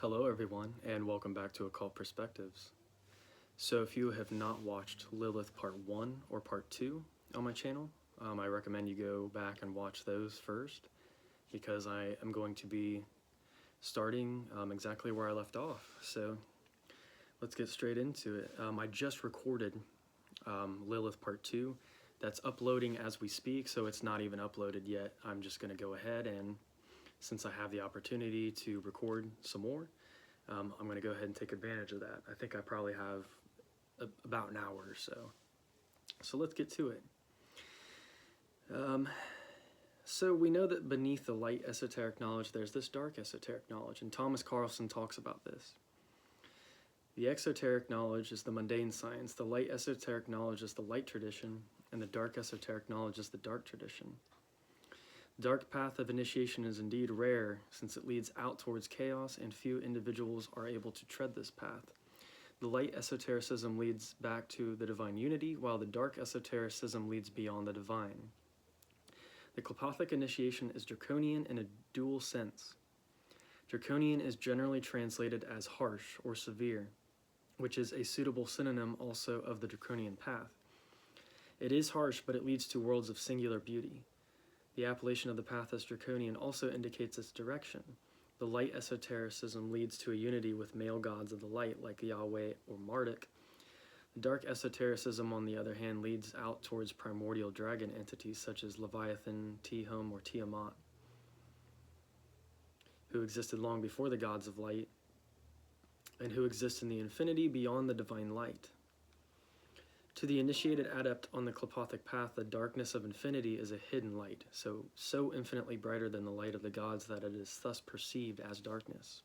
Hello everyone, and welcome back to Occult Perspectives. So if you have not watched Lilith Part 1 or Part 2 on my channel, I recommend you go back and watch those first, because I am going to be starting exactly where I left off. So let's get straight into it. I just recorded Lilith Part 2. That's uploading as we speak, so it's not even uploaded yet. I'm just going to go ahead and, since I have the opportunity to record some more, I'm going to go ahead and take advantage of that. I think I probably have about an hour or so. So let's get to it. So we know that beneath the light esoteric knowledge, there's this dark esoteric knowledge, and Thomas Carlson talks about this. The exoteric knowledge is the mundane science, the light esoteric knowledge is the light tradition, and the dark esoteric knowledge is the dark tradition. The dark path of initiation is indeed rare, since it leads out towards chaos, and few individuals are able to tread this path. The light esotericism leads back to the divine unity, while the dark esotericism leads beyond the divine. The Klipothic initiation is draconian in a dual sense. Draconian is generally translated as harsh or severe, which is a suitable synonym also of the draconian path. It is harsh, but it leads to worlds of singular beauty. The appellation of the path as draconian also indicates its direction. The light esotericism leads to a unity with male gods of the light, like Yahweh or Marduk. The dark esotericism, on the other hand, leads out towards primordial dragon entities such as Leviathan, Tihum, or Tiamat, who existed long before the gods of light, and who exist in the infinity beyond the divine light. To the initiated adept on the Klipothic path, the darkness of infinity is a hidden light, so infinitely brighter than the light of the gods that it is thus perceived as darkness.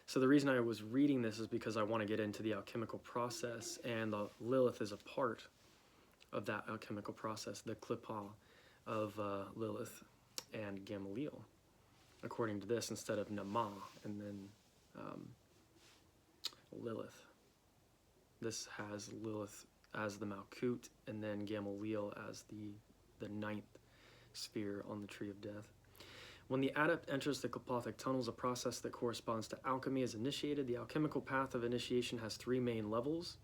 So the reason I was reading this is because I want to get into the alchemical process, and the Lilith is a part of that alchemical process, the Klipah of Lilith and Gamaliel, according to this, instead of Nama and then Lilith. This has Lilith as the Malkut, and then Gamaliel as the ninth sphere on the Tree of Death. When the adept enters the Klipothic tunnels, a process that corresponds to alchemy is initiated. The alchemical path of initiation has three main levels,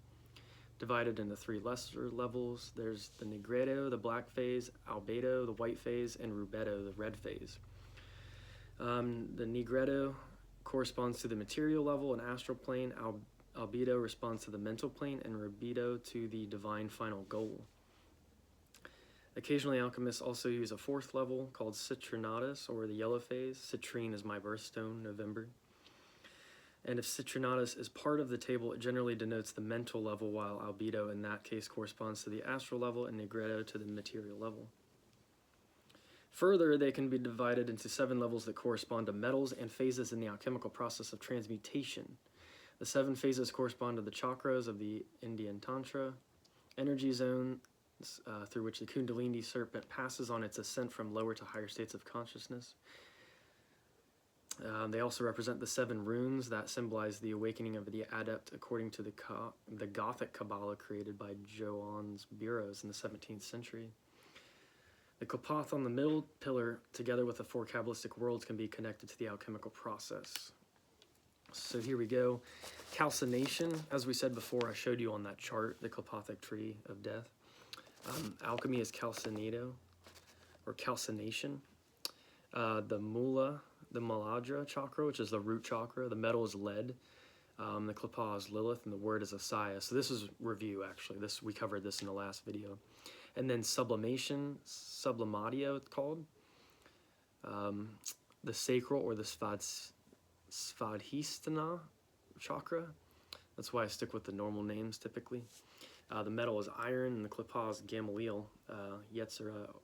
divided into three lesser levels. There's the Nigredo, the black phase, Albedo, the white phase, and Rubedo, the red phase. The Nigredo corresponds to the material level and astral plane. Albedo responds to the mental plane, and Rubedo to the divine final goal. Occasionally, alchemists also use a fourth level called Citrinatus, or the yellow phase. Citrine is my birthstone, November. And if Citrinatus is part of the table, it generally denotes the mental level, while Albedo in that case corresponds to the astral level, and Nigredo to the material level. Further, they can be divided into 7 levels that correspond to metals and phases in the alchemical process of transmutation. The 7 phases correspond to the chakras of the Indian Tantra, energy zone through which the Kundalini serpent passes on its ascent from lower to higher states of consciousness. They also represent the 7 runes that symbolize the awakening of the adept according to the Gothic Kabbalah created by Johannes Burroughs in the 17th century. The Klipoth on the middle pillar, together with the 4 Kabbalistic worlds, can be connected to the alchemical process. So here we go. Calcination, as we said before, I showed you on that chart, the Klipothic Tree of Death. Alchemy is calcinado, or calcination. The Muladhara chakra, which is the root chakra. The metal is lead. The Klipah is Lilith, and the word is Asaya. So this is review, actually. We covered this in the last video. And then sublimation, sublimatio it's called. The sacral, or the Svadhisthana chakra. That's why I stick with the normal names typically. The metal is iron, and the Klipah is Gamaliel, Yetzirah,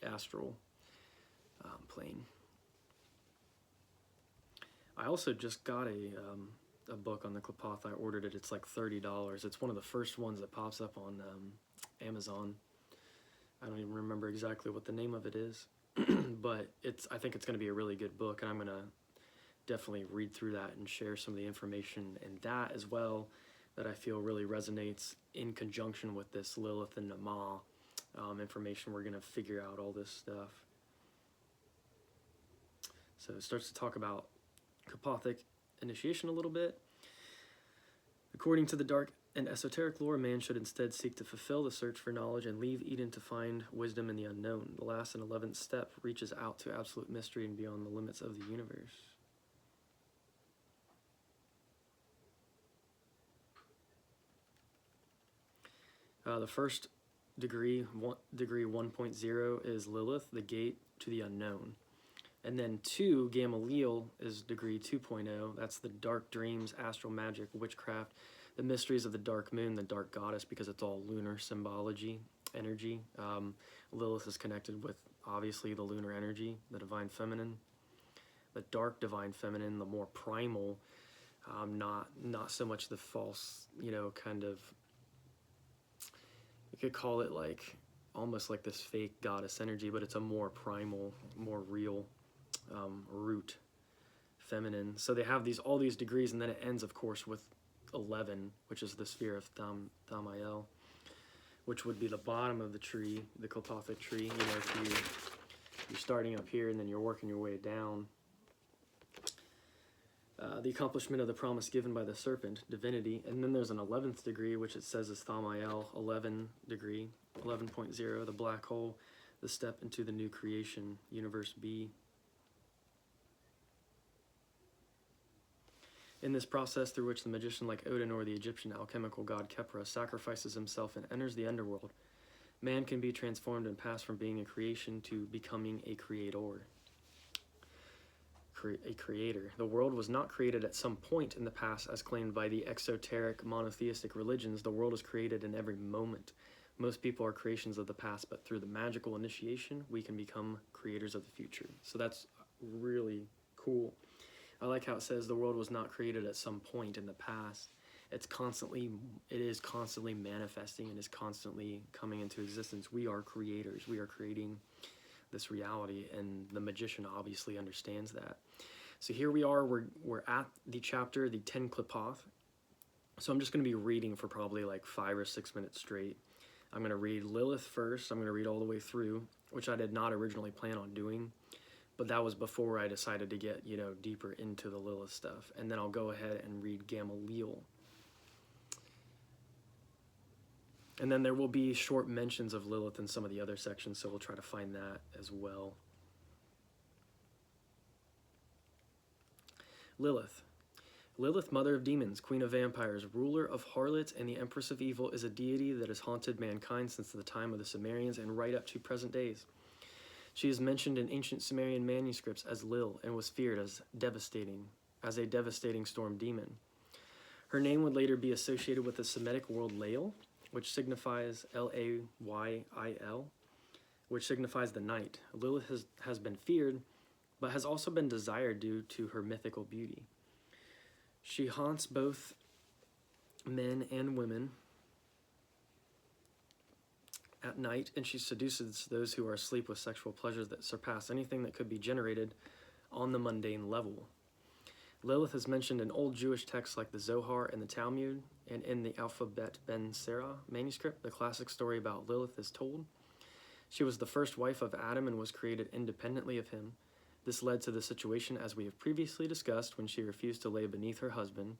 astral plane. I also just got a book on the Klipoth. I ordered it. It's like $30. It's one of the first ones that pops up on Amazon. I don't even remember exactly what the name of it is, but I think it's going to be a really good book, and I'm going to definitely read through that and share some of the information in that as well that I feel really resonates in conjunction with this Lilith and Nama information. We're going to figure out all this stuff. So it starts to talk about Klipothic initiation a little bit. According to the dark and esoteric lore, man should instead seek to fulfill the search for knowledge and leave Eden to find wisdom in the unknown. The last and 11th step reaches out to absolute mystery and beyond the limits of the universe. The first degree 1.0 is Lilith, the gate to the unknown. And then 2, Gamaliel, is degree 2.0. That's the dark dreams, astral magic, witchcraft, the mysteries of the dark moon, the dark goddess, because it's all lunar symbology, energy. Lilith is connected with, obviously, the lunar energy, the divine feminine. The dark divine feminine, the more primal, not so much the false, kind of, you could call it like, almost like this fake goddess energy, but it's a more primal, more real root feminine. So they have all these degrees, and then it ends, of course, with 11, which is the sphere of Thamael, which would be the bottom of the tree, the Keltothic tree. If you're starting up here and then you're working your way down. The accomplishment of the promise given by the serpent, divinity, and then there's an 11th degree, which it says is Thamael, 11 degree, 11.0, the black hole, the step into the new creation, universe B. In this process through which the magician like Odin or the Egyptian alchemical god Khepra sacrifices himself and enters the underworld, man can be transformed and pass from being a creation to becoming a creator. The world was not created at some point in the past as claimed by the exoteric monotheistic religions. The world is created in every moment. Most people are creations of the past, but through the magical initiation, we can become creators of the future. So that's really cool. I like how it says the world was not created at some point in the past. It is constantly manifesting and is constantly coming into existence. We are creators. We are creating this reality, and the magician obviously understands that. So here we are, we're at the chapter, the 10 Klipoth. So I'm just going to be reading for probably like 5 or 6 minutes straight. I'm going to read Lilith first. I'm going to read all the way through, which I did not originally plan on doing, but that was before I decided to get, deeper into the Lilith stuff. And then I'll go ahead and read Gamaliel. And then there will be short mentions of Lilith in some of the other sections, so we'll try to find that as well. Lilith. Lilith, mother of demons, queen of vampires, ruler of harlots, and the empress of evil, is a deity that has haunted mankind since the time of the Sumerians and right up to present days. She is mentioned in ancient Sumerian manuscripts as Lil and was feared as a devastating storm demon. Her name would later be associated with the Semitic word Lael, which signifies Layil, which signifies the night. Lilith has been feared, but has also been desired due to her mythical beauty. She haunts both men and women at night, and she seduces those who are asleep with sexual pleasures that surpass anything that could be generated on the mundane level. Lilith is mentioned in old Jewish texts like the Zohar and the Talmud, and in the Alphabet Ben Sira manuscript, the classic story about Lilith is told. She was the first wife of Adam and was created independently of him. This led to the situation, as we have previously discussed, when she refused to lay beneath her husband.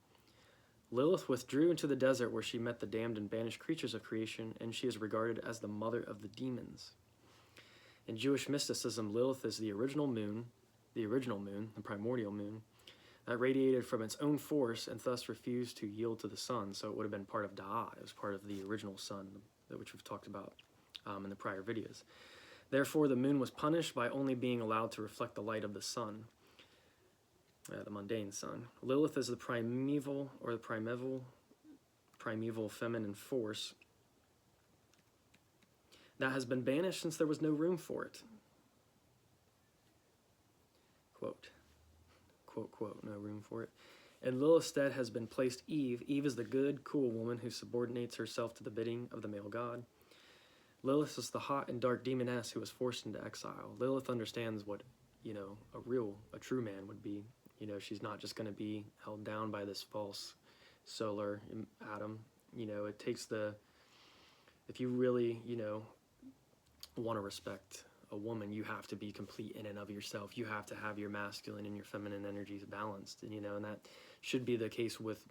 Lilith withdrew into the desert where she met the damned and banished creatures of creation, and she is regarded as the mother of the demons. In Jewish mysticism, Lilith is the primordial moon, that radiated from its own force and thus refused to yield to the sun, so it would have been part of Da'at. It was part of the original sun, which we've talked about in the prior videos. Therefore, the moon was punished by only being allowed to reflect the light of the sun, the mundane sun. Lilith is the primeval feminine force that has been banished since there was no room for it. Quote, no room for it. In Lilith's stead has been placed Eve. Eve is the good, cool woman who subordinates herself to the bidding of the male god. Lilith is the hot and dark demoness who was forced into exile. Lilith understands what, a true man would be. She's not just going to be held down by this false solar atom. It takes if you really, want to respect a woman, you have to be complete in and of yourself. You have to have your masculine and your feminine energies balanced, and and that should be the case with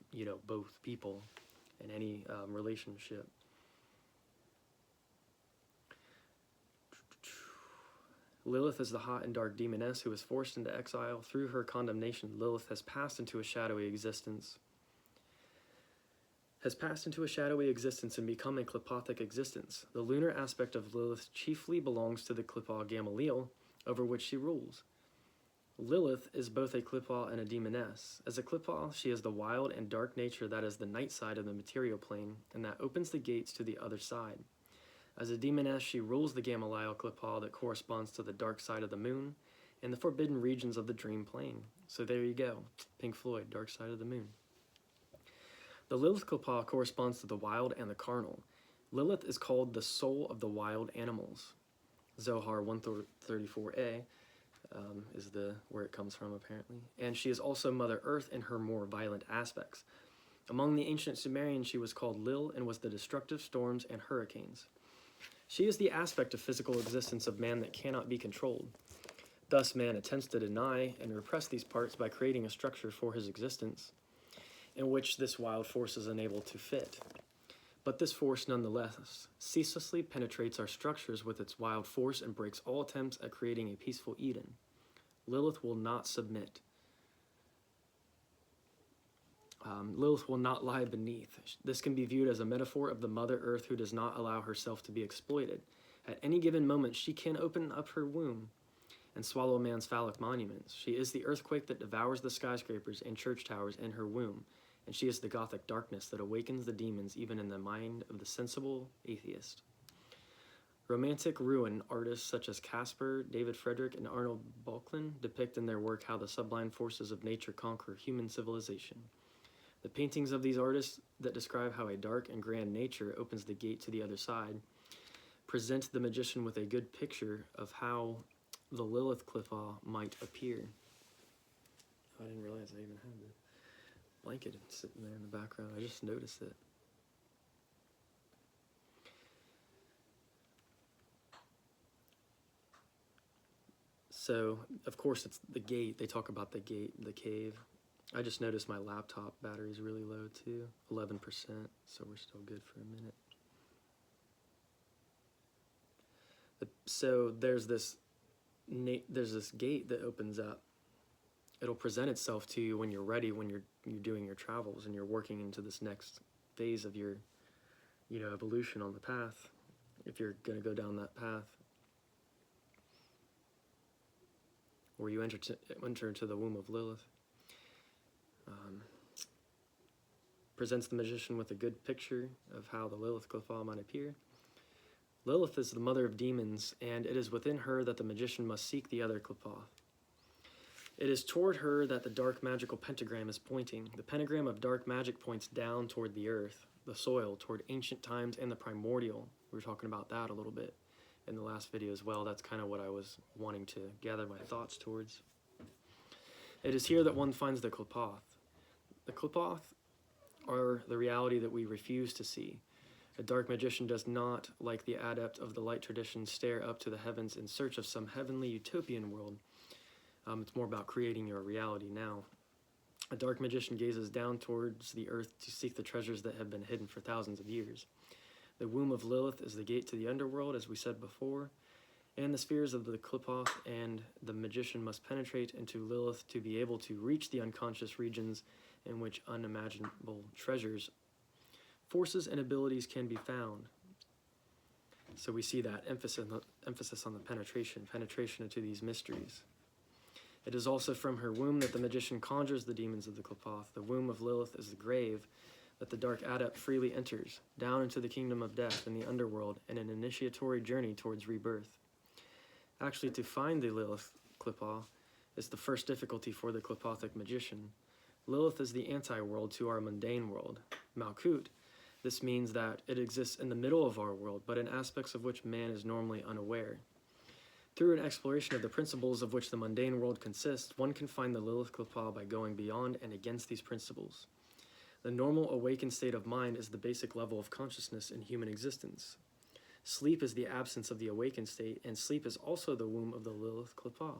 both people in any relationship. Lilith is the hot and dark demoness who was forced into exile. Through her condemnation, Lilith has passed into a shadowy existence. And become a Qlipothic existence. The lunar aspect of Lilith chiefly belongs to the Qliphoth Gamaliel, over which she rules. Lilith is both a Qliphoth and a demoness. As a Qliphoth, she is the wild and dark nature that is the night side of the material plane, and that opens the gates to the other side. As a demoness, she rules the Gamaliel Qliphoth that corresponds to the dark side of the moon and the forbidden regions of the dream plane. So there you go, Pink Floyd, Dark Side of the Moon. The Lilith Qliphoth corresponds to the wild and the carnal. Lilith is called the soul of the wild animals. Zohar 134a is where it comes from, apparently. And she is also Mother Earth in her more violent aspects. Among the ancient Sumerians, she was called Lil and was the destructive storms and hurricanes. She is the aspect of physical existence of man that cannot be controlled. Thus, man attempts to deny and repress these parts by creating a structure for his existence, in which this wild force is unable to fit. But this force, nonetheless, ceaselessly penetrates our structures with its wild force and breaks all attempts at creating a peaceful Eden. Lilith will not submit. Lilith will not lie beneath. This can be viewed as a metaphor of the Mother Earth who does not allow herself to be exploited. At any given moment, she can open up her womb and swallow man's phallic monuments. She is the earthquake that devours the skyscrapers and church towers in her womb, and she is the gothic darkness that awakens the demons even in the mind of the sensible atheist. Romantic ruin artists such as Caspar, David Frederick, and Arnold Böcklin depict in their work how the sublime forces of nature conquer human civilization. The paintings of these artists that describe how a dark and grand nature opens the gate to the other side present the magician with a good picture of how the Lilith Qliphoth might appear. I didn't realize I even had the blanket sitting there in the background. I just noticed it. So, of course, it's the gate. They talk about the gate, the cave. I just noticed my laptop battery is really low too, 11%, so we're still good for a minute. So there's this gate that opens up. It'll present itself to you when you're ready, when you're doing your travels and you're working into this next phase of your evolution on the path, if you're going to go down that path, where you enter into the womb of Lilith. Presents the magician with a good picture of how the Lilith Qliphoth might appear. Lilith is the mother of demons, and it is within her that the magician must seek the other Qliphoth. It is toward her that the dark magical pentagram is pointing. The pentagram of dark magic points down toward the earth, the soil, toward ancient times and the primordial. We were talking about that a little bit in the last video as well. That's kind of what I was wanting to gather my thoughts towards. It is here that one finds the Qliphoth. The Qliphoth are the reality that we refuse to see. A dark magician does not, like the adept of the light tradition, stare up to the heavens in search of some heavenly utopian world. It's more about creating your reality now. A dark magician gazes down towards the earth to seek the treasures that have been hidden for thousands of years. The womb of Lilith is the gate to the underworld, as we said before, and the spheres of the Qliphoth and the magician must penetrate into Lilith to be able to reach the unconscious regions in which unimaginable treasures, forces, and abilities can be found. So we see that emphasis on the penetration into these mysteries. It is also from her womb that the magician conjures the demons of the Qliphoth. The womb of Lilith is the grave that the dark adept freely enters, down into the kingdom of death in the underworld, and an initiatory journey towards rebirth. Actually, to find the Lilith Qliphoth is the first difficulty for the Qlipothic magician. Lilith is the anti-world to our mundane world, Malkut. This means that it exists in the middle of our world, but in aspects of which man is normally unaware. Through an exploration of the principles of which the mundane world consists, one can find the Lilith Qliphoth by going beyond and against these principles. The normal awakened state of mind is the basic level of consciousness in human existence. Sleep is the absence of the awakened state, and sleep is also the womb of the Lilith Klippa.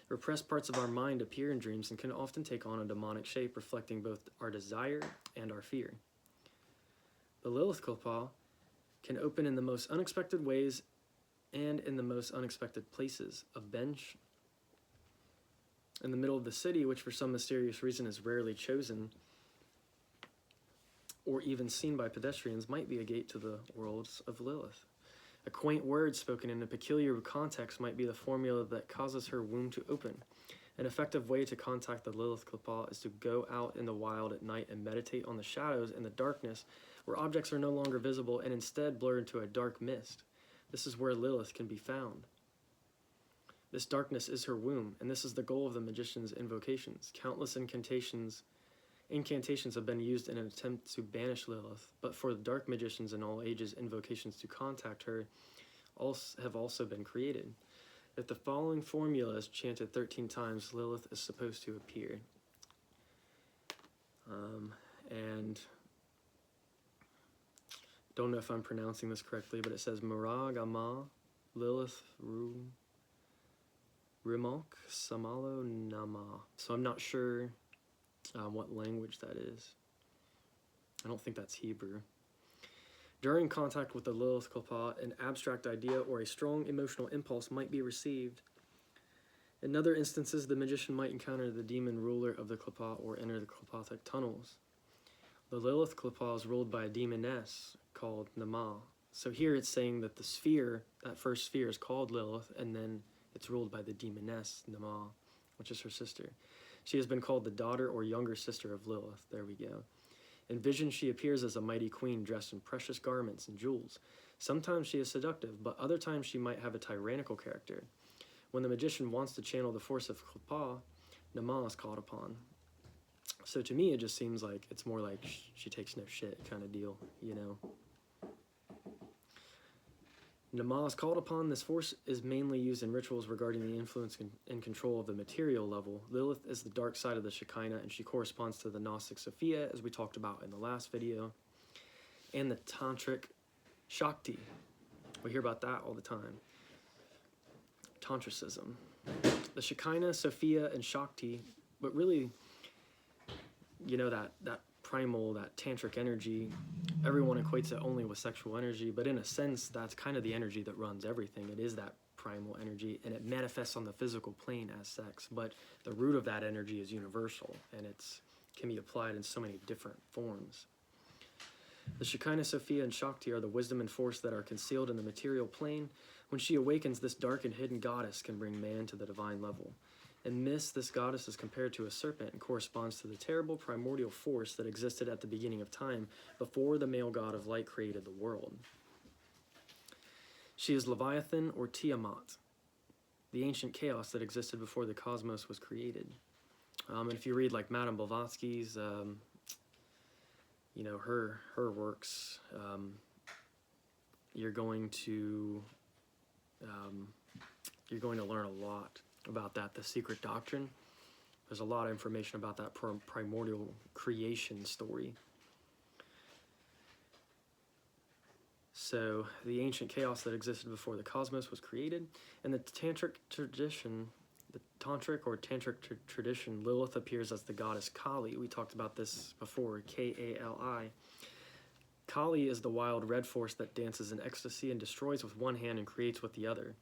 Repressed parts of our mind appear in dreams and can often take on a demonic shape, reflecting both our desire and our fear. The Lilith Klippa can open in the most unexpected ways and in the most unexpected places. A bench in the middle of the city, which for some mysterious reason is rarely chosen or even seen by pedestrians, might be a gate to the worlds of Lilith. A quaint word spoken in a peculiar context might be the formula that causes her womb to open. An effective way to contact the Lilith Klippa is to go out in the wild at night and meditate on the shadows and the darkness where objects are no longer visible and instead blur into a dark mist. This is where Lilith can be found. This darkness is her womb, and this is the goal of the magician's invocations. Countless incantations have been used in an attempt to banish Lilith, but for the dark magicians in all ages, invocations to contact her have also been created. If the following formula is chanted 13 times, Lilith is supposed to appear. And don't know if I'm pronouncing this correctly, but it says Maragama Lilith Rimok Samalo Nama. So I'm not sure what language that is. I don't think that's Hebrew. During contact with the Lilith Klippa, an abstract idea or a strong emotional impulse might be received. In other instances, the magician might encounter the demon ruler of the Klippa or enter the Klippathic tunnels. The Lilith Klippa is ruled by a demoness called Nama. So here it's saying that the sphere, that first sphere, is called Lilith, and then it's ruled by the demoness Nama, which is her sister. She has been called the daughter or younger sister of Lilith. There we go. In vision, she appears as a mighty queen dressed in precious garments and jewels. Sometimes she is seductive, but other times she might have a tyrannical character. When the magician wants to channel the force of Klippa, Nama is called upon. So to me, it just seems like it's more like she takes no shit kind of deal, you know. Nama is called upon. This force is mainly used in rituals regarding the influence and control of the material level. Lilith is the dark side of the Shekinah, and she corresponds to the Gnostic Sophia, as we talked about in the last video, and the Tantric Shakti. We hear about that all the time. Tantricism. The Shekinah, Sophia, and Shakti, but really, you know, that primal, that tantric energy, everyone equates it only with sexual energy, but in a sense, that's kind of the energy that runs everything. It is that primal energy, and it manifests on the physical plane as sex, but the root of that energy is universal, and it can be applied in so many different forms. The Shekinah, Sophia, and Shakti are the wisdom and force that are concealed in the material plane. When she awakens, this dark and hidden goddess can bring man to the divine level. In myths, this goddess is compared to a serpent and corresponds to the terrible primordial force that existed at the beginning of time before the male god of light created the world. She is Leviathan or Tiamat, the ancient chaos that existed before the cosmos was created. And if you read like Madame Blavatsky's, you know, her works, you're going to learn a lot about that, the secret doctrine. There's a lot of information about that primordial creation story. So, the ancient chaos that existed before the cosmos was created, and the tantric or tantric tradition, Lilith appears as the goddess Kali. We talked about this before, K-A-L-I. Kali is the wild red force that dances in ecstasy and destroys with one hand and creates with the other.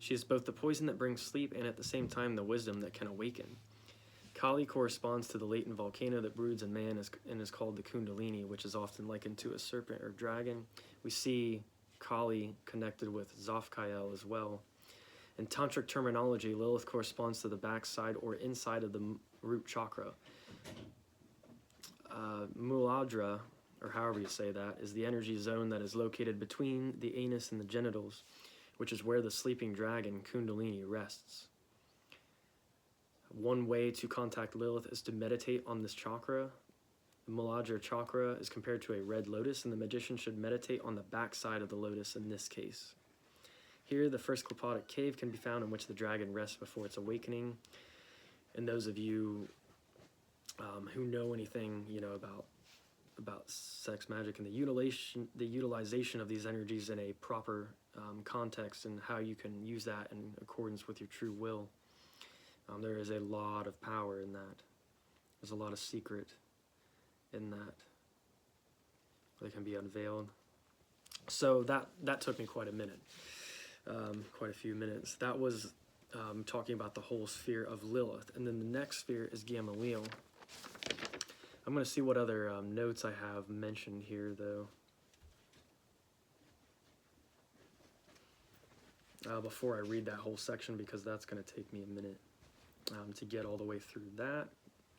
She is both the poison that brings sleep and at the same time the wisdom that can awaken. Kali corresponds to the latent volcano that broods in man and is called the Kundalini, which is often likened to a serpent or dragon. We see Kali connected with Zafkael as well. In tantric terminology, Lilith corresponds to the backside or inside of the root chakra. Muladhara, or however you say that, is the energy zone that is located between the anus and the genitals, which is where the sleeping dragon, Kundalini, rests. One way to contact Lilith is to meditate on this chakra. The Muladhara chakra is compared to a red lotus, and the magician should meditate on the backside of the lotus in this case. Here, the first Klippathic cave can be found in which the dragon rests before its awakening. And those of you who know anything, you know, about about sex magic and the utilization of these energies in a proper context, and how you can use that in accordance with your true will. There is a lot of power in that. There's a lot of secret in that can be unveiled. So that took me quite a minute, quite a few minutes. That was talking about the whole sphere of Lilith. And then the next sphere is Gamaliel. I'm going to see what other notes I have mentioned here, though. Before I read that whole section, because that's going to take me a minute to get all the way through that.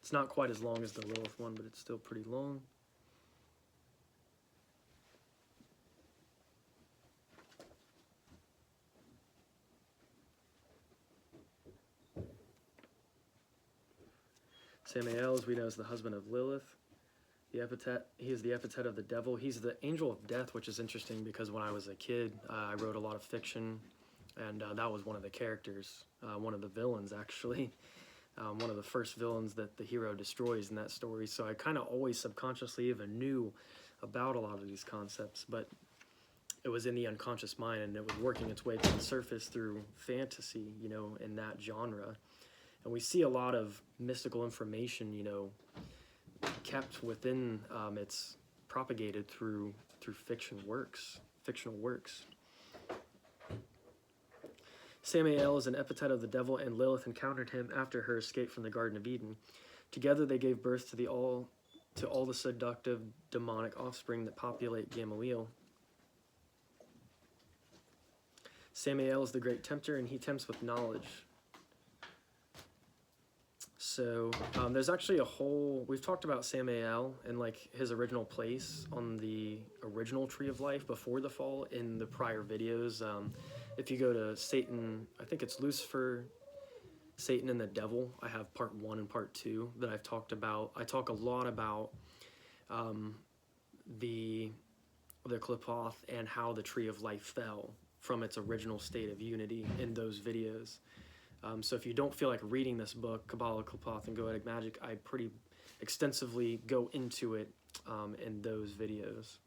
It's not quite as long as the Lilith one, but it's still pretty long. Samael, as we know, is the husband of Lilith. The epithet, he is the epithet of the devil. He's the angel of death, which is interesting because when I was a kid, I wrote a lot of fiction, and that was one of the characters, one of the villains, actually. One of the first villains that the hero destroys in that story. So I kind of always subconsciously even knew about a lot of these concepts, but it was in the unconscious mind, and it was working its way to the surface through fantasy, you know, in that genre. And we see a lot of mystical information, you know, kept within, it's propagated through fictional works. Samael is an epithet of the devil, and Lilith encountered him after her escape from the Garden of Eden. Together they gave birth to all the seductive demonic offspring that populate Gamaliel. Samael is the great tempter, and he tempts with knowledge. So there's actually we've talked about Samael and like his original place on the original Tree of Life before the fall in the prior videos. If you go to Satan, I think it's Lucifer, Satan and the Devil, I have part 1 and part 2 that I've talked about. I talk a lot about the Qliphoth and how the Tree of Life fell from its original state of unity in those videos. So if you don't feel like reading this book, Kabbalah, Qliphoth, and Goetic Magic, I pretty extensively go into it in those videos.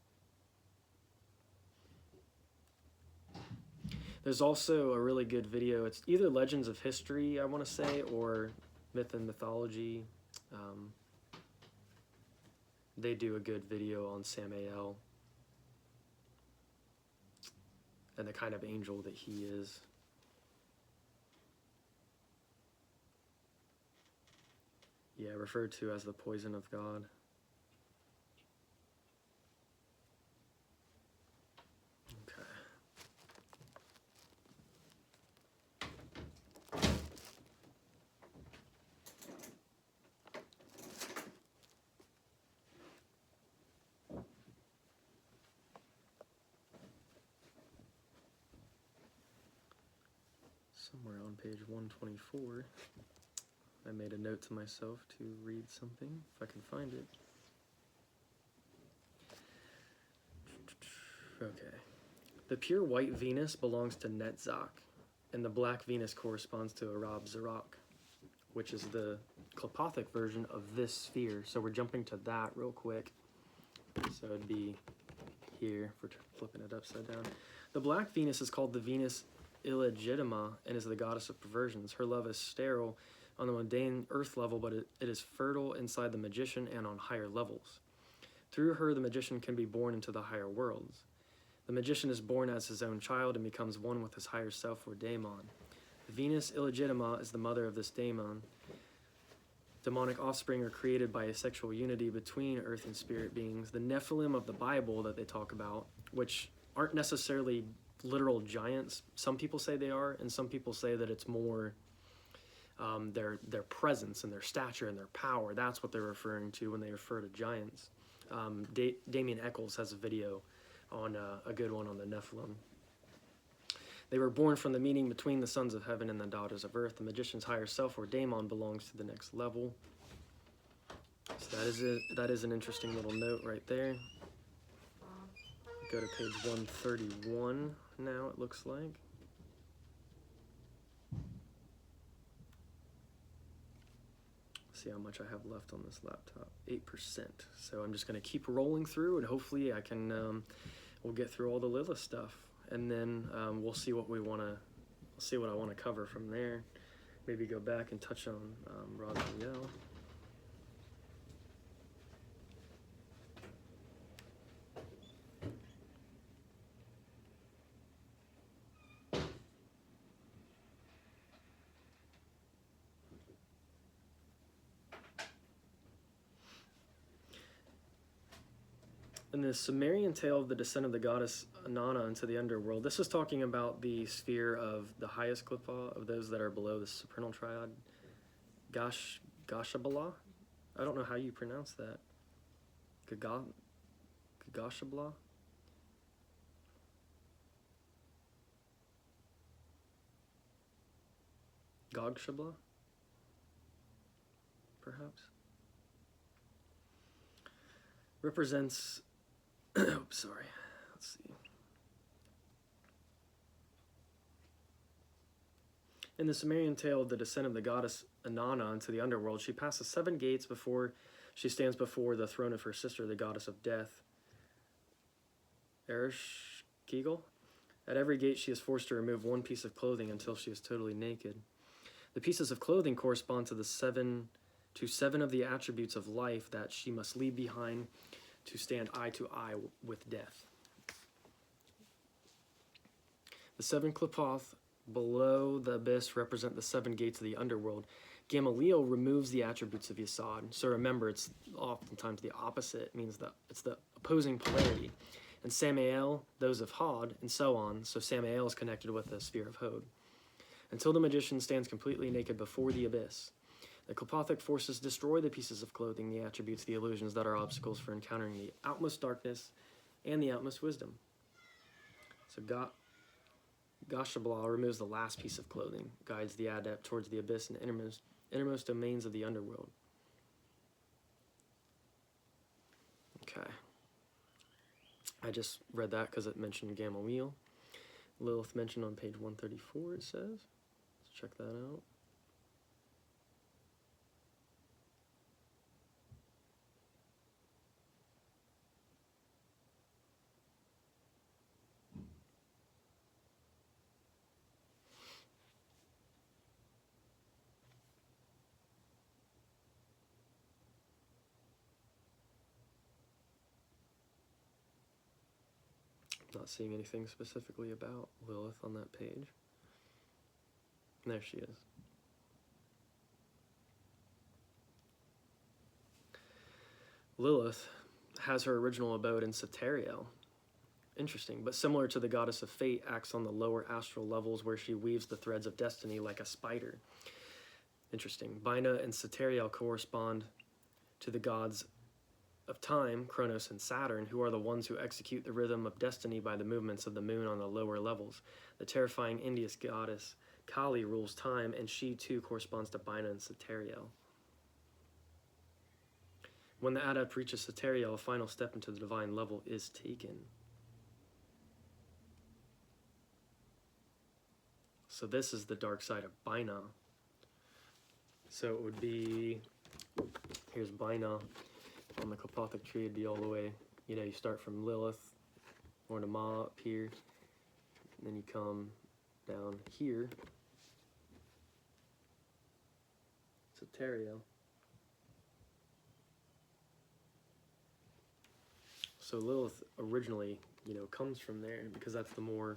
There's also a really good video. It's either Legends of History, I want to say, or Myth and Mythology. They do a good video on Samael and the kind of angel that he is. Yeah, referred to as the poison of God. Okay. Somewhere on page 124. I made a note to myself to read something, if I can find it. Okay. The pure white Venus belongs to Netzach, and the black Venus corresponds to Arab Zarok, which is the Qliphothic version of this sphere. So we're jumping to that real quick. So it'd be here, if we're flipping it upside down. The black Venus is called the Venus Illegitima and is the goddess of perversions. Her love is sterile on the mundane earth level, but it is fertile inside the magician and on higher levels. Through her, the magician can be born into the higher worlds. The magician is born as his own child and becomes one with his higher self, or daemon. The Venus Illegitima is the mother of this daemon. Demonic offspring are created by a sexual unity between earth and spirit beings. The Nephilim of the Bible that they talk about, which aren't necessarily literal giants. Some people say they are, and some people say that it's more their presence and their stature and their power. That's what they're referring to when they refer to giants. Damien Eccles has a video on a good one on the Nephilim. They were born from the meeting between the sons of heaven and the daughters of earth. The magician's higher self, or daemon, belongs to the next level. So that is an interesting little note right there. Go to page 131 now, it looks like. see how much I have left on this laptop. 8%. So I'm just going to keep rolling through, and hopefully I can, we'll get through all the Lilith stuff, and then we'll see what I want to cover from there. Maybe go back and touch on Raziel. In the Sumerian tale of the descent of the goddess Inanna into the underworld, this is talking about the sphere of the highest Qliphoth, of those that are below the supernal triad. Gashabala? I don't know how you pronounce that. Gashabala? Gogshabla? Perhaps? Represents... oh, sorry. Let's see. In the Sumerian tale of the descent of the goddess Inanna into the underworld, she passes 7 gates before she stands before the throne of her sister, the goddess of death, Ereshkigal. At every gate, she is forced to remove 1 piece of clothing until she is totally naked. The pieces of clothing correspond to 7 of the attributes of life that she must leave behind to stand eye to eye with death. The 7 Qliphoth below the abyss represent the 7 gates of the underworld. Gamaliel removes the attributes of Yesod. So remember, it's oftentimes the opposite. It means that it's the opposing polarity. And Samael, those of Hod, and so on. So Samael is connected with the sphere of Hod. Until the magician stands completely naked before the abyss. The Qliphothic forces destroy the pieces of clothing, the attributes, the illusions that are obstacles for encountering the outmost darkness and the outmost wisdom. So Gashabla removes the last piece of clothing, guides the adept towards the abyss and innermost domains of the underworld. Okay. I just read that because it mentioned Gamaliel. Lilith mentioned on page 134, it says. Let's check that out. Not seeing anything specifically about Lilith on that page. There she is. Lilith has her original abode in Sateriel. Interesting, but similar to the goddess of fate, acts on the lower astral levels where she weaves the threads of destiny like a spider. Interesting. Bina and Sateriel correspond to the gods of time, Kronos and Saturn, who are the ones who execute the rhythm of destiny by the movements of the moon on the lower levels. The terrifying Indian goddess Kali rules time, and she too corresponds to Bina and Sateriel. When the adept reaches Sateriel, a final step into the divine level is taken. So this is the dark side of Bina. So it would be, here's Bina. On the Qliphothic tree, it'd be all the way, you start from Lilith, or Nama up here, and then you come down here, Sateriel. So Lilith originally, comes from there, because that's the more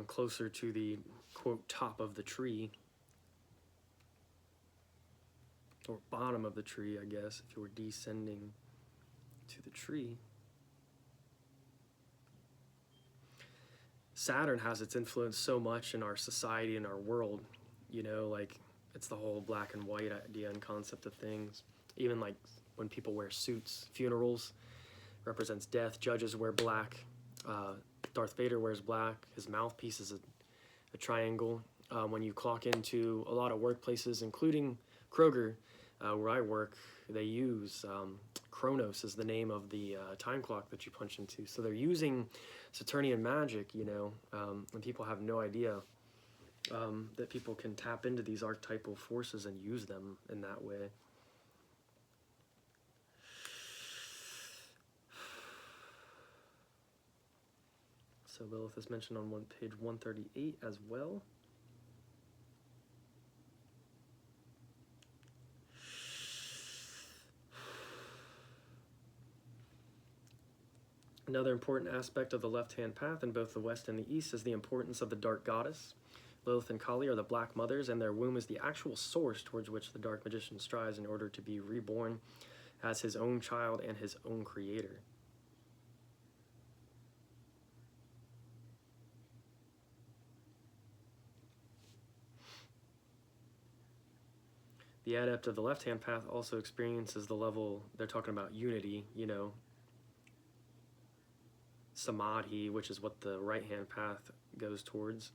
closer to the, quote, top of the tree, or bottom of the tree, I guess, if you were descending to the tree. Saturn has its influence so much in our society and our world, like it's the whole black and white idea and concept of things. Even like when people wear suits, funerals represents death, judges wear black, Darth Vader wears black, his mouthpiece is a triangle. When you clock into a lot of workplaces, including Kroger, where I work, they use Kronos as the name of the time clock that you punch into. So they're using Saturnian magic, and people have no idea that people can tap into these archetypal forces and use them in that way. So Lilith is mentioned on page 138 as well. Another important aspect of the left-hand path in both the West and the East is the importance of the dark goddess. Lilith and Kali are the Black Mothers, and their womb is the actual source towards which the dark magician strives in order to be reborn as his own child and his own creator. The adept of the left-hand path also experiences the level, they're talking about unity, you know, samadhi, which is what the right-hand path goes towards.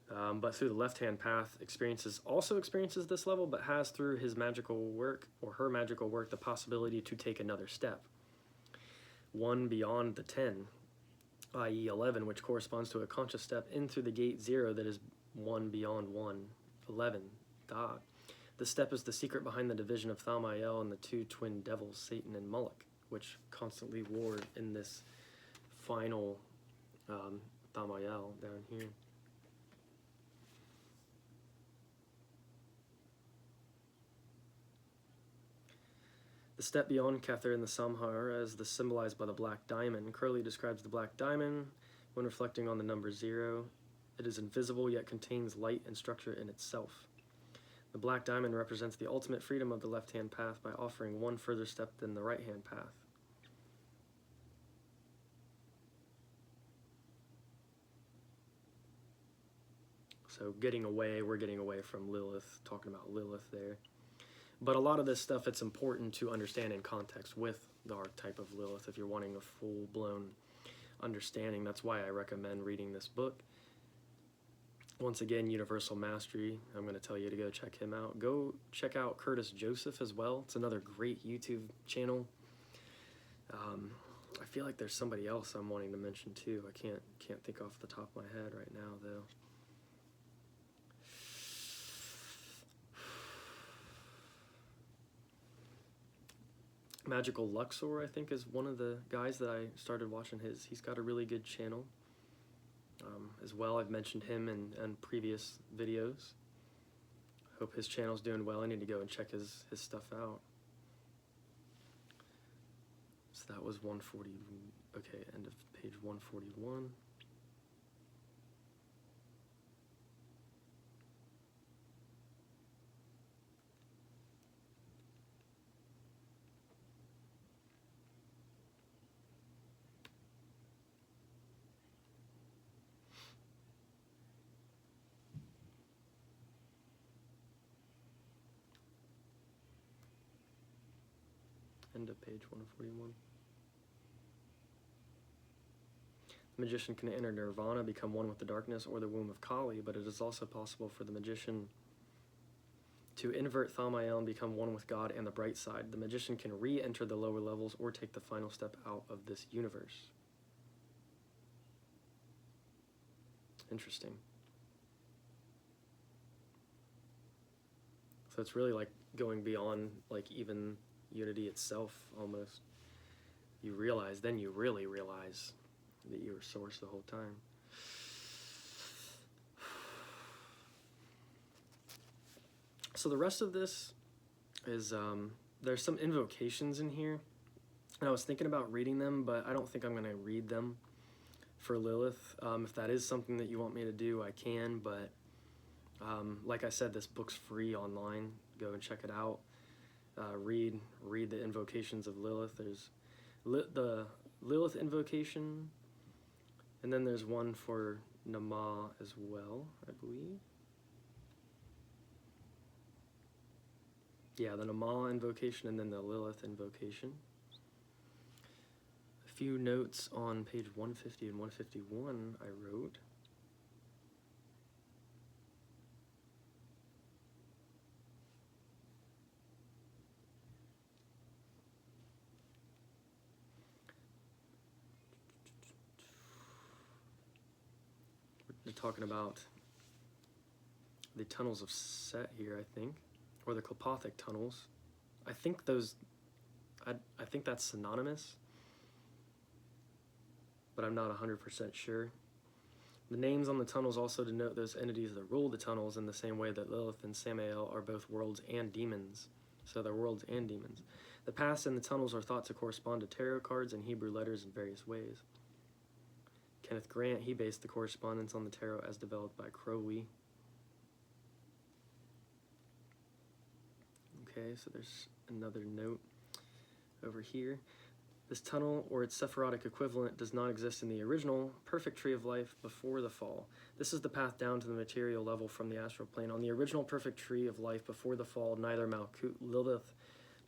But through the left-hand path, also experiences this level, but has through his magical work or her magical work the possibility to take another step. One beyond the 10, i.e. 11, which corresponds to a conscious step in through the gate 0 that is one beyond 1, 11, God. The step is the secret behind the division of Thamael and the two twin devils, Satan and Moloch, which constantly warred in this final Thamael down here. The step beyond Kether and the Samhara is symbolized by the black diamond. Crowley describes the black diamond when reflecting on the number 0. It is invisible yet contains light and structure in itself. The black diamond represents the ultimate freedom of the left-hand path by offering one further step than the right-hand path. So we're getting away from Lilith, talking about Lilith there. But a lot of this stuff, it's important to understand in context with the archetype of Lilith if you're wanting a full-blown understanding. That's why I recommend reading this book. Once again, Universal Mastery, I'm going to tell you to go check him out. Go check out Curtis Joseph as well. It's another great YouTube channel. I feel like there's somebody else I'm wanting to mention too. I can't think off the top of my head right now though. Magical Luxor, I think, is one of the guys that I started watching his. He's got a really good channel as well. I've mentioned him in previous videos. Hope his channel's doing well. I need to go and check his stuff out. So that was 140, okay, end of page 141. End of page 141. The magician can enter nirvana, become one with the darkness or the womb of Kali, but it is also possible for the magician to invert Thamael and become one with God and the bright side. The magician can re-enter the lower levels or take the final step out of this universe. Interesting. So it's really like going beyond like even unity itself almost. You realize, then you really realize that you were source the whole time. So the rest of this is, there's some invocations in here. And I was thinking about reading them, but I don't think I'm going to read them for Lilith. If that is something that you want me to do, I can, but like I said, this book's free online. Go and check it out. Read the invocations of Lilith. There's the Lilith invocation, and then there's one for Nama as well, I believe. Yeah, the Nama invocation and then the Lilith invocation. A few notes on page 150 and 151 I wrote. They're talking about the tunnels of Set here, I think, or the Klopothic tunnels. I think those, I think that's synonymous. but I'm not 100% sure. The names on the tunnels also denote those entities that rule the tunnels in the same way that Lilith and Samael are both worlds and demons. So they're worlds and demons. The paths in the tunnels are thought to correspond to tarot cards and Hebrew letters in various ways. Kenneth Grant, he based the correspondence on the tarot as developed by Crowley. Okay, so there's another note over here. This tunnel, or its Sephirotic equivalent, does not exist in the original perfect tree of life before the fall. This is the path down to the material level from the astral plane. On the original perfect tree of life before the fall, neither Malkuth, Lilith,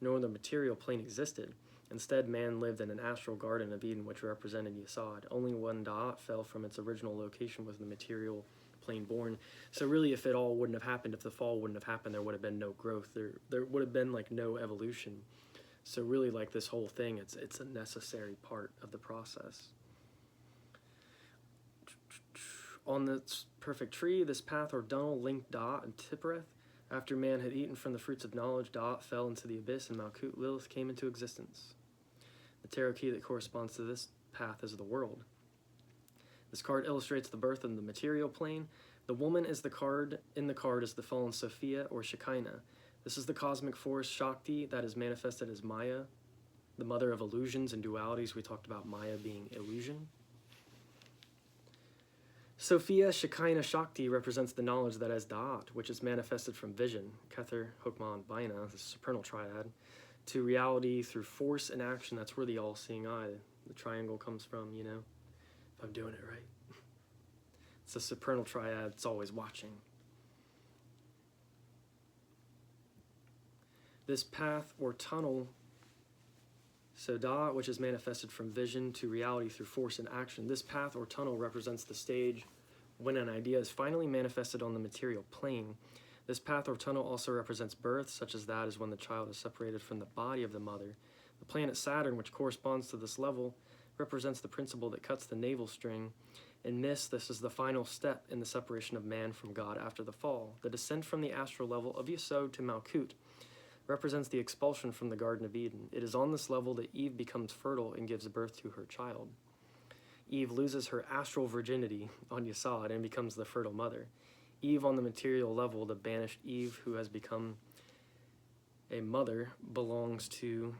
nor the material plane existed. Instead, man lived in an astral garden of Eden, which represented Yesod. Only when Da'at fell from its original location was the material plane born. So really, if it all wouldn't have happened, if the fall wouldn't have happened, there would have been no growth. There would have been like no evolution. So really, like this whole thing, it's a necessary part of the process. On this perfect tree, this path or tunnel linked Da'at and Tiphereth. After man had eaten from the fruits of knowledge, Da'at fell into the abyss, and Malkuth, Lilith, came into existence. The tarot key that corresponds to this path is the world. This card illustrates the birth of the material plane. The woman is the card in the card is the fallen Sophia or Shekinah. This is the cosmic force Shakti that is manifested as Maya, the mother of illusions and dualities. We talked about Maya being illusion. Sophia, Shekinah, Shakti represents the knowledge that is Da'at, which is manifested from vision, Kether, Hokmah, and Baina, the supernal triad, to reality through force and action. That's where the all-seeing eye, the triangle, comes from, you know, if I'm doing it right. It's the supernal triad, it's always watching. This path or tunnel, so Da'at, which is manifested from vision to reality through force and action. This path or tunnel represents the stage when an idea is finally manifested on the material plane. This path or tunnel also represents birth, such as that is when the child is separated from the body of the mother. The planet Saturn, which corresponds to this level, represents the principle that cuts the navel string. In this is the final step in the separation of man from God after the fall. The descent from the astral level of Yesod to Malkuth represents the expulsion from the Garden of Eden. It is on this level that Eve becomes fertile and gives birth to her child. Eve loses her astral virginity on Yesod and becomes the fertile mother. Eve on the material level, the banished Eve who has become a mother, belongs to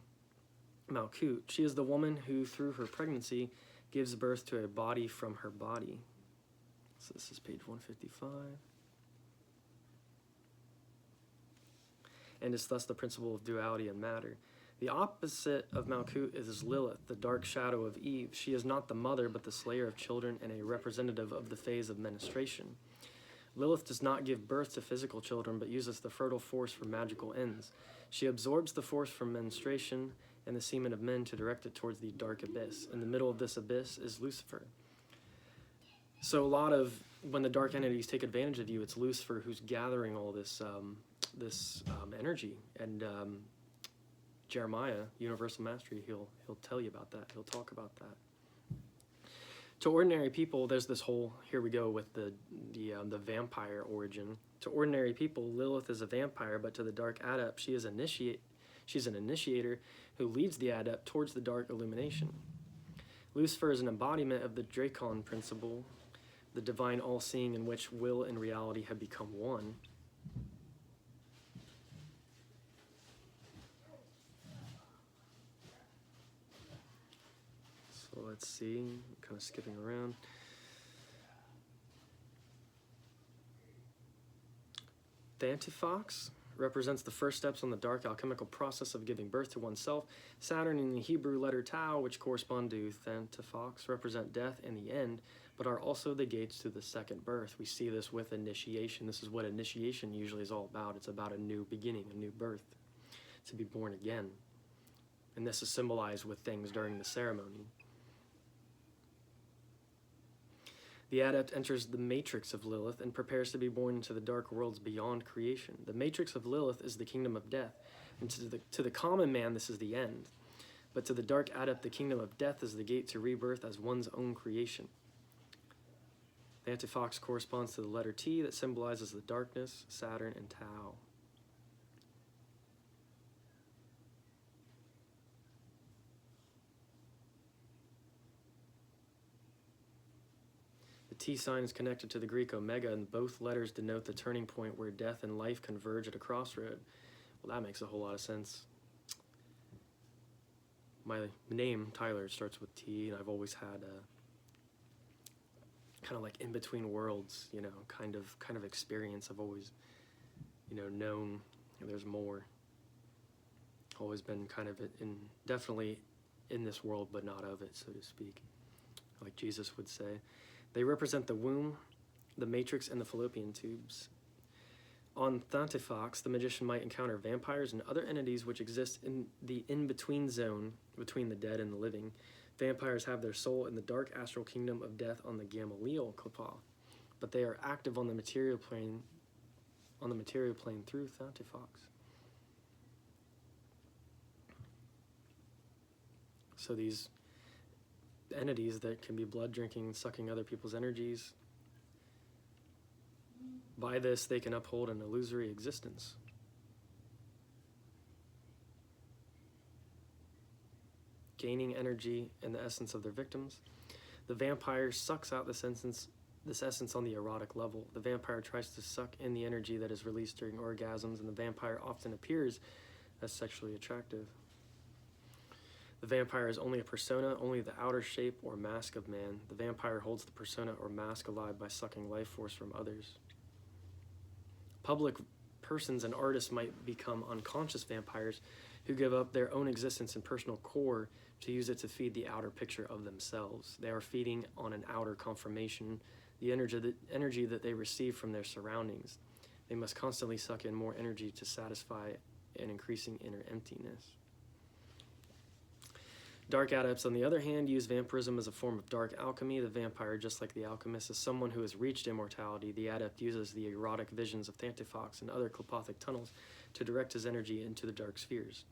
Malkuth. She is the woman who, through her pregnancy, gives birth to a body from her body. So this is page 155. And is thus the principle of duality and matter. The opposite of Malkuth is Lilith, the dark shadow of Eve. She is not the mother, but the slayer of children and a representative of the phase of menstruation. Lilith does not give birth to physical children, but uses the fertile force for magical ends. She absorbs the force from menstruation and the semen of men to direct it towards the dark abyss. In the middle of this abyss is Lucifer. So a lot of, when the dark entities take advantage of you, it's Lucifer who's gathering all this energy. And Jeremiah, Universal Mastery, he'll tell you about that. He'll talk about that. To ordinary people, there's this whole, here we go with the vampire origin. To ordinary people, Lilith is a vampire, but to the dark adept, she's an initiator who leads the adept towards the dark illumination. Lucifer is an embodiment of the Dracon principle, the divine all-seeing in which will and reality have become one. So let's see, I'm kind of skipping around. Thanatos represents the first steps on the dark alchemical process of giving birth to oneself. Saturn in the Hebrew letter Tau, which correspond to Thanatos, represent death and the end, but are also the gates to the second birth. We see this with initiation. This is what initiation usually is all about. It's about a new beginning, a new birth, to be born again. And this is symbolized with things during the ceremony. The adept enters the matrix of Lilith and prepares to be born into the dark worlds beyond creation. The matrix of Lilith is the kingdom of death, and to the common man this is the end. But to the dark adept, the kingdom of death is the gate to rebirth as one's own creation. Thanatos corresponds to the letter T that symbolizes the darkness, Saturn, and Tau. T sign is connected to the Greek omega, and both letters denote the turning point where death and life converge at a crossroad. Well, that makes a whole lot of sense. My name, Tyler, starts with T, and I've always had a kind of like in between worlds, you know, kind of experience. I've always, you know, known there's more. Always been kind of definitely in this world, but not of it, so to speak, like Jesus would say. They represent the womb, the matrix, and the fallopian tubes. On Thuntifox, the magician might encounter vampires and other entities which exist in the in-between zone between the dead and the living. Vampires have their soul in the dark astral kingdom of death on the Gamaliel Klippa, but they are active on the material plane through Thuntifox. So these entities that can be blood drinking, sucking other people's energies, by this they can uphold an illusory existence. Gaining energy and the essence of their victims. The vampire sucks out this essence on the erotic level. The vampire tries to suck in the energy that is released during orgasms, and the vampire often appears as sexually attractive. The vampire is only a persona, only the outer shape or mask of man. The vampire holds the persona or mask alive by sucking life force from others. Public persons and artists might become unconscious vampires who give up their own existence and personal core to use it to feed the outer picture of themselves. They are feeding on an outer confirmation, the energy that they receive from their surroundings. They must constantly suck in more energy to satisfy an increasing inner emptiness. Dark adepts, on the other hand, use vampirism as a form of dark alchemy. The vampire, just like the alchemist, is someone who has reached immortality. The adept uses the erotic visions of Thuntifox and other Klipothic tunnels to direct his energy into the dark spheres.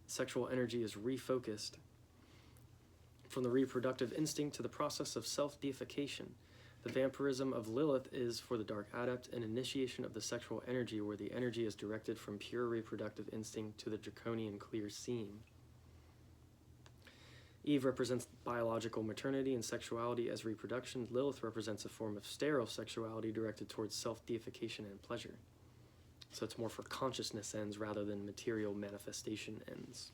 The sexual energy is refocused from the reproductive instinct to the process of self-deification. The vampirism of Lilith is, for the dark adept, an initiation of the sexual energy where the energy is directed from pure reproductive instinct to the draconian clear seeing. Eve represents biological maternity and sexuality as reproduction. Lilith represents a form of sterile sexuality directed towards self-deification and pleasure. So it's more for consciousness ends rather than material manifestation ends.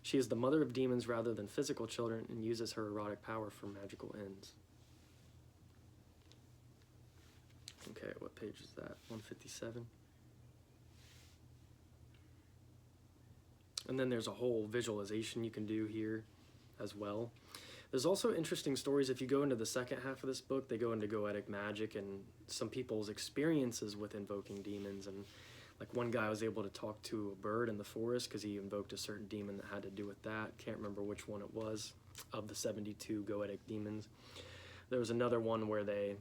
She is the mother of demons rather than physical children and uses her erotic power for magical ends. Okay, what page is that? 157. And then there's a whole visualization you can do here as well. There's also interesting stories. If you go into the second half of this book, they go into goetic magic and some people's experiences with invoking demons. And like one guy was able to talk to a bird in the forest because he invoked a certain demon that had to do with that. Can't remember which one it was of the 72 goetic demons. There was another one where they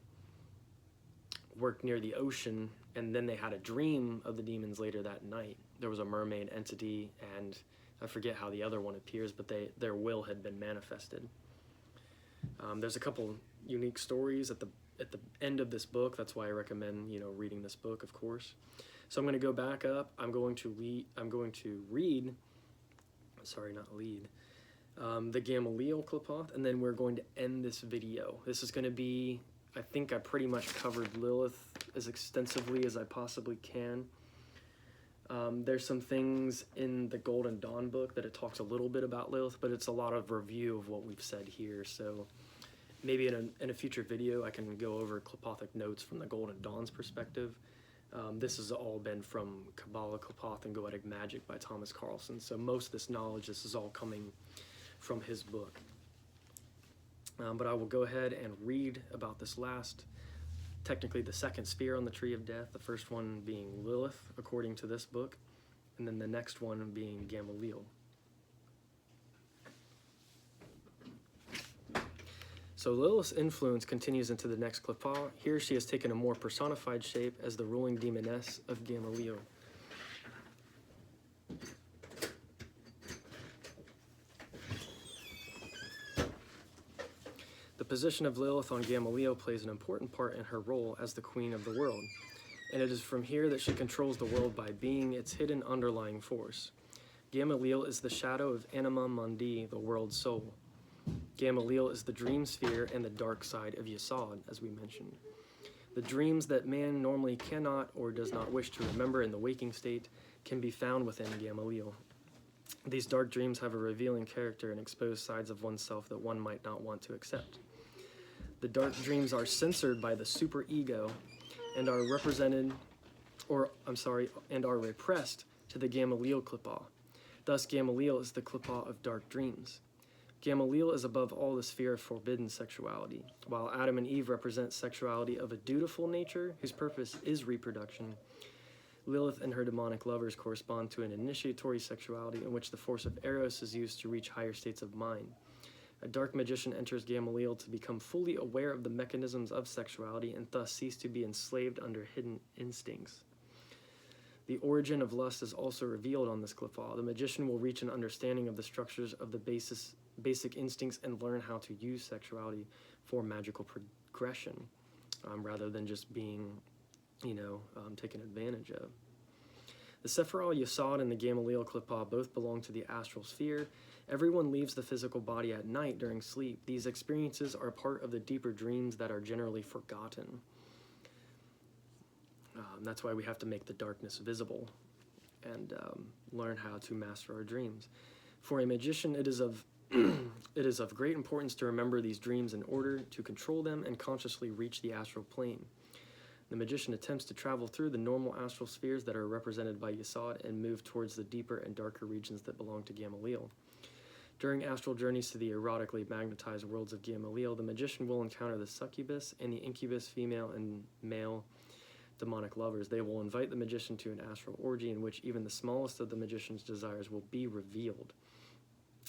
worked near the ocean and then they had a dream of the demons later that night. There was a mermaid entity, and I forget how the other one appears, but their will had been manifested. There's a couple unique stories at the end of this book. That's why I recommend reading this book, of course. So I'm going to go back up. I'm going to read. Sorry, not lead. The Gamaliel Klipoth, and then we're going to end this video. This is going to be. I think I pretty much covered Lilith as extensively as I possibly can. There's some things in the Golden Dawn book that it talks a little bit about Lilith, but it's a lot of review of what we've said here. So maybe in a future video I can go over Klipothic notes from the Golden Dawn's perspective. This has all been from Kabbalah, Klipoth, and Goetic Magic by Thomas Carlson. So most of this knowledge, this is all coming from his book. But I will go ahead and read about this technically the second spear on the Tree of Death, the first one being Lilith, according to this book, and then the next one being Gamaliel. So Lilith's influence continues into the next Klippa. Here she has taken a more personified shape as the ruling demoness of Gamaliel. The position of Lilith on Gamaliel plays an important part in her role as the queen of the world, and it is from here that she controls the world by being its hidden underlying force. Gamaliel is the shadow of Anima Mundi, the world soul. Gamaliel is the dream sphere and the dark side of Yesod, as we mentioned. The dreams that man normally cannot or does not wish to remember in the waking state can be found within Gamaliel. These dark dreams have a revealing character and expose sides of oneself that one might not want to accept. The dark dreams are censored by the superego and are repressed to the Gamaliel Klippah. Thus, Gamaliel is the Klippah of dark dreams. Gamaliel is above all the sphere of forbidden sexuality. While Adam and Eve represent sexuality of a dutiful nature whose purpose is reproduction, Lilith and her demonic lovers correspond to an initiatory sexuality in which the force of Eros is used to reach higher states of mind. A dark magician enters Gamaliel to become fully aware of the mechanisms of sexuality and thus cease to be enslaved under hidden instincts. The origin of lust is also revealed on this Klippah. The magician will reach an understanding of the structures of the basic instincts and learn how to use sexuality for magical progression, rather than just being, taken advantage of. The Sephiral Yesod and the Gamaliel Klippah both belong to the astral sphere. Everyone leaves the physical body at night during sleep. These experiences are part of the deeper dreams that are generally forgotten. That's why we have to make the darkness visible and learn how to master our dreams. For a magician, it is of great importance to remember these dreams in order to control them and consciously reach the astral plane. The magician attempts to travel through the normal astral spheres that are represented by Yesod and move towards the deeper and darker regions that belong to Gamaliel. During astral journeys to the erotically magnetized worlds of Gamaliel, the magician will encounter the succubus and the incubus, female and male demonic lovers. They will invite the magician to an astral orgy in which even the smallest of the magician's desires will be revealed.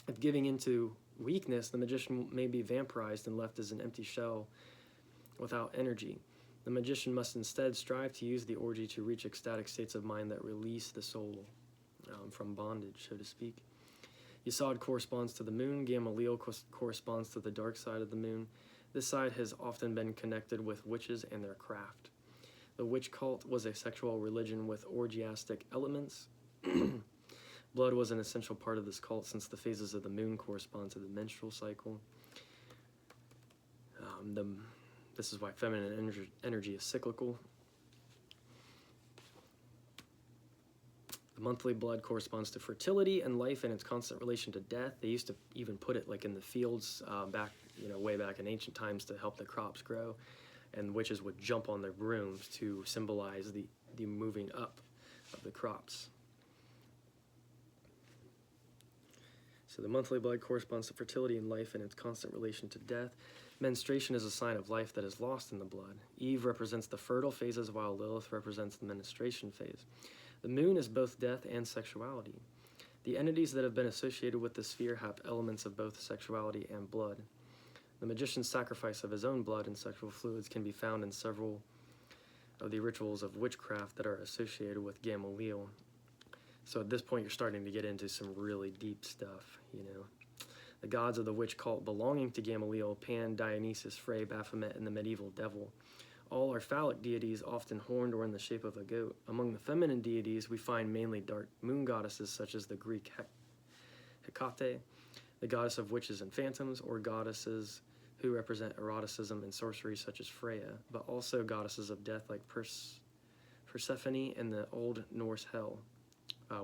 If giving into weakness, the magician may be vampirized and left as an empty shell without energy. The magician must instead strive to use the orgy to reach ecstatic states of mind that release the soul from bondage, so to speak. Yesod corresponds to the moon. Gamaliel corresponds to the dark side of the moon. This side has often been connected with witches and their craft. The witch cult was a sexual religion with orgiastic elements. Blood was an essential part of this cult since the phases of the moon correspond to the menstrual cycle. This is why feminine energy is cyclical. The monthly blood corresponds to fertility and life and its constant relation to death. They used to even put it like in the fields way back in ancient times to help the crops grow. And witches would jump on their brooms to symbolize the moving up of the crops. So the monthly blood corresponds to fertility and life and its constant relation to death. Menstruation is a sign of life that is lost in the blood. Eve represents the fertile phases, while Lilith represents the menstruation phase. The moon is both death and sexuality. The entities that have been associated with the sphere have elements of both sexuality and blood. The magician's sacrifice of his own blood and sexual fluids can be found in several of the rituals of witchcraft that are associated with Gamaliel. So at this point, you're starting to get into some really deep stuff, The gods of the witch cult belonging to Gamaliel, Pan, Dionysus, Frey, Baphomet, and the medieval devil. All are phallic deities, often horned or in the shape of a goat. Among the feminine deities, we find mainly dark moon goddesses such as the Greek Hecate, the goddess of witches and phantoms, or goddesses who represent eroticism and sorcery such as Freya, but also goddesses of death like Persephone and the Old Norse Hel,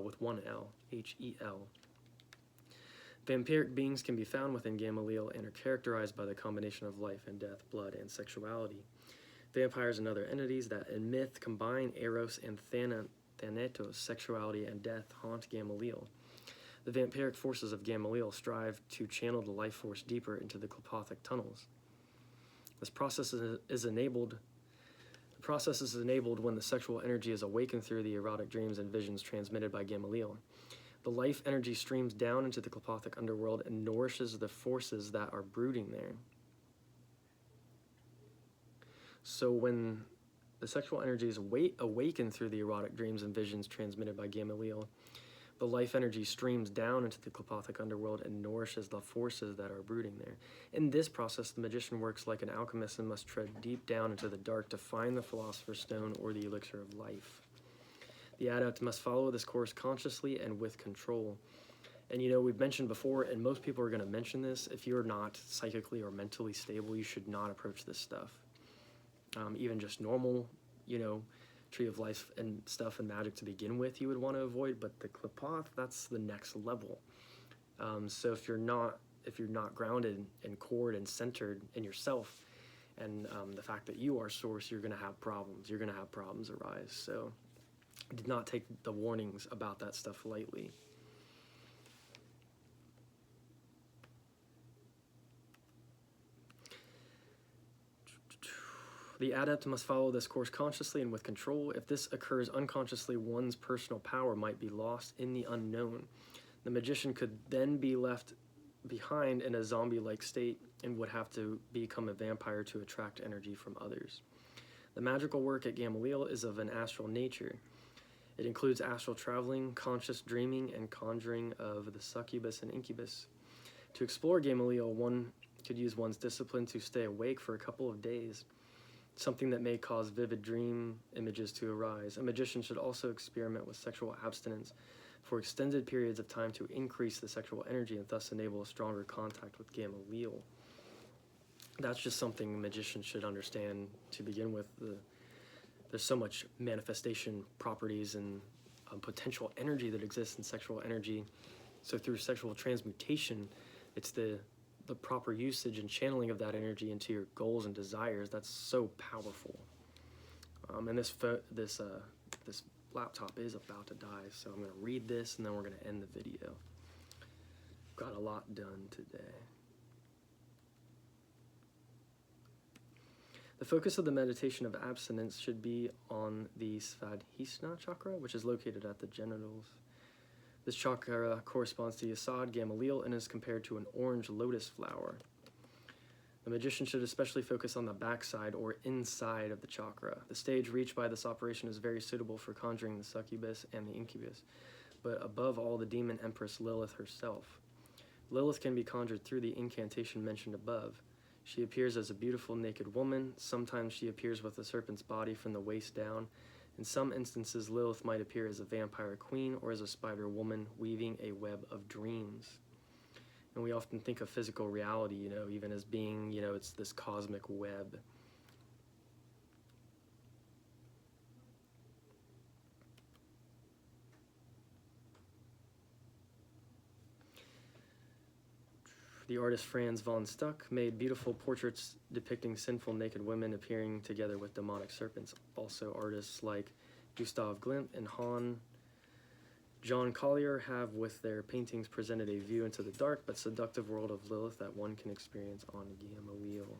with one L, H-E-L. Vampiric beings can be found within Gamaliel and are characterized by the combination of life and death, blood, and sexuality. Vampires and other entities that in myth combine Eros and Thanatos, sexuality and death, haunt Gamaliel. The vampiric forces of Gamaliel strive to channel the life force deeper into the Klippothic tunnels. This process is enabled when the sexual energy is awakened through the erotic dreams and visions transmitted by Gamaliel. The life energy streams down into the Klippothic underworld and nourishes the forces that are brooding there. So when the sexual energy is awakened through the erotic dreams and visions transmitted by Gamaliel, the life energy streams down into the Klippothic underworld and nourishes the forces that are brooding there. In this process, the magician works like an alchemist and must tread deep down into the dark to find the philosopher's stone or the elixir of life. The adept must follow this course consciously and with control. And you know, we've mentioned before, and most people are going to mention this, if you're not psychically or mentally stable, you should not approach this stuff. Even just normal, you know, Tree of Life and stuff and magic to begin with, you would want to avoid, but the Qliphoth, that's the next level. So if you're not grounded and cored and centered in yourself, and the fact that you are source, you're going to have problems. You're going to have problems arise. So did not take the warnings about that stuff lightly. The adept must follow this course consciously and with control. If this occurs unconsciously, one's personal power might be lost in the unknown. The magician could then be left behind in a zombie-like state and would have to become a vampire to attract energy from others. The magical work at Gamaliel is of an astral nature. It includes astral traveling, conscious dreaming, and conjuring of the succubus and incubus. To explore Gamaliel, one could use one's discipline to stay awake for a couple of days, something that may cause vivid dream images to arise. A magician should also experiment with sexual abstinence for extended periods of time to increase the sexual energy and thus enable a stronger contact with Gamaliel. That's just something magicians should understand to begin with. There's so much manifestation properties and potential energy that exists in sexual energy. So through sexual transmutation, it's the proper usage and channeling of that energy into your goals and desires that's so powerful. And this laptop is about to die, so I'm going to read this and then we're going to end the video. Got a lot done today. The focus of the meditation of abstinence should be on the Svadhisthana chakra, which is located at the genitals. This chakra corresponds to Yesod Gamaliel and is compared to an orange lotus flower. The magician should especially focus on the backside or inside of the chakra. The stage reached by this operation is very suitable for conjuring the succubus and the incubus, but above all, the demon empress Lilith herself. Lilith can be conjured through the incantation mentioned above. She appears as a beautiful naked woman. Sometimes she appears with a serpent's body from the waist down. In some instances, Lilith might appear as a vampire queen or as a spider woman weaving a web of dreams. And we often think of physical reality, you know, even as being, you know, it's this cosmic web. The artist Franz von Stuck made beautiful portraits depicting sinful naked women appearing together with demonic serpents. Also, artists like Gustav Klimt and John Collier have, with their paintings, presented a view into the dark but seductive world of Lilith that one can experience on Gamaliel.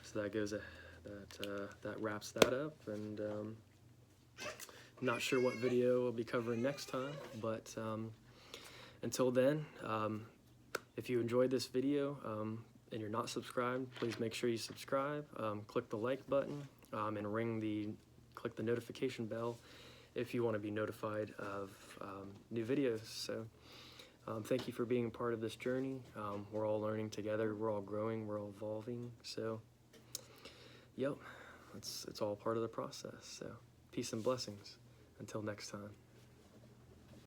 So that goes, that wraps that up, and I'm not sure what video we'll be covering next time, but until then, if you enjoyed this video and you're not subscribed, please make sure you subscribe, click the like button, and click the notification bell if you want to be notified of new videos. So thank you for being a part of this journey. We're all learning together, we're all growing, we're all evolving. So, yep, it's all part of the process. So peace and blessings. Until next time.